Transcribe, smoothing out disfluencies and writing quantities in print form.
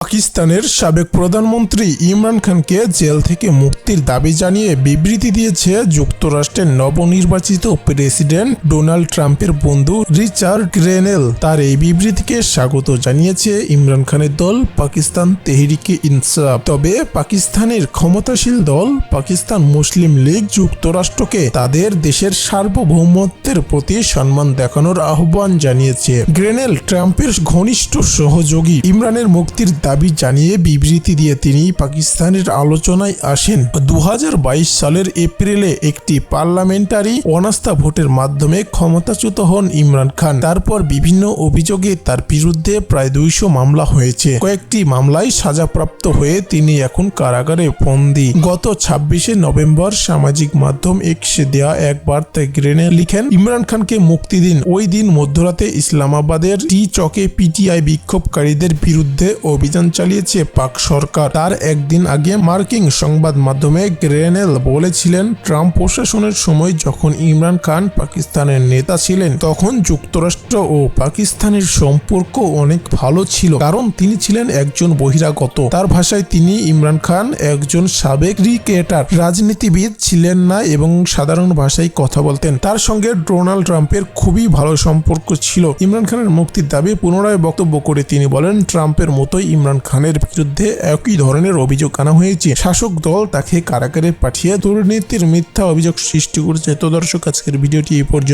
পাকিস্তানের সাবেক প্রধানমন্ত্রী ইমরান খানকে জেল থেকে মুক্তির দাবি জানিয়ে বিবৃতি দিয়েছে যুক্তরাষ্ট্রের নবনির্বাচিত প্রেসিডেন্ট ডোনাল্ড ট্রাম্পের বন্ধু রিচার্ড গ্রেনেল। তার এই বিবৃতিকে স্বাগত জানিয়েছে ইমরান খানের দল পাকিস্তান তেহরিকে ইনসাফ। তবে পাকিস্তানের ক্ষমতাশীল দল পাকিস্তান মুসলিম লীগ যুক্তরাষ্ট্রকে তাদের দেশের সার্বভৌমত্বের প্রতি সম্মান দেখানোর আহ্বান জানিয়েছে। গ্রেনেল ট্রাম্পের ঘনিষ্ঠ সহযোগী। ইমরানের মুক্তির দাবি জানিয়ে বিবৃতি দিয়ে তিনি পাকিস্তানের আলোচনায় আসেন। 2022 সালের এপ্রিলে একটি পার্লামেন্টারি অনাস্থা ভোটের মাধ্যমে ক্ষমতাচ্যুত হন ইমরান খান। তারপর বিভিন্ন অভিযোগে তার বিরুদ্ধে প্রায় 200 মামলা হয়েছে। কয়েকটি মামলায় সাজাপ্রাপ্ত হয়ে তিনি এখন কারাগারে বন্দী। গত 26শে নভেম্বর সামাজিক মাধ্যম এক্সে দেয়া এক বার্তায় গ্রেনেল লিখেন, ইমরান খানকে মুক্তি দিন। ওই দিন মধ্যরাতে ইসলামাবাদের টি চকে পিটিআই বিক্ষোভকারীদের বিরুদ্ধে অভিযান চালিয়েছে পাক সরকার। তার একদিন আগে মার্কিন সংবাদ মাধ্যমে গ্রেনেল বলেছিলেন, ট্রাম্প প্রশাসনের সময় যখন ইমরান খান পাকিস্তানের নেতা ছিলেন তখন যুক্তরাষ্ট্র ও পাকিস্তানের সম্পর্ক অনেক ভালো ছিল, কারণ তিনি ছিলেন একজন বহিরাগত। তার ভাষায় তিনি ইমরান খান একজন সাবেক ক্রিকেটার, রাজনীতিবিদ ছিলেন না এবং সাধারণ ভাষায় কথা বলতেন। তার সঙ্গে ডোনাল্ড ট্রাম্পের খুবই ভালো সম্পর্ক ছিল। ইমরান খানের মুক্তির দাবি পুনরায় বক্তব্য করে তিনি বলেন, ট্রাম্পের মতোই ইমরান খানের বিরুদ্ধে একই ধরনের অভিযোগ আনা হয়েছে। শাসক দল তাকে কারাগারে পাঠিয়ে দুর্নীতির মিথ্যা অভিযোগ সৃষ্টি করেছে। তো দর্শক, আজকের ভিডিওটি এই পর্যন্ত।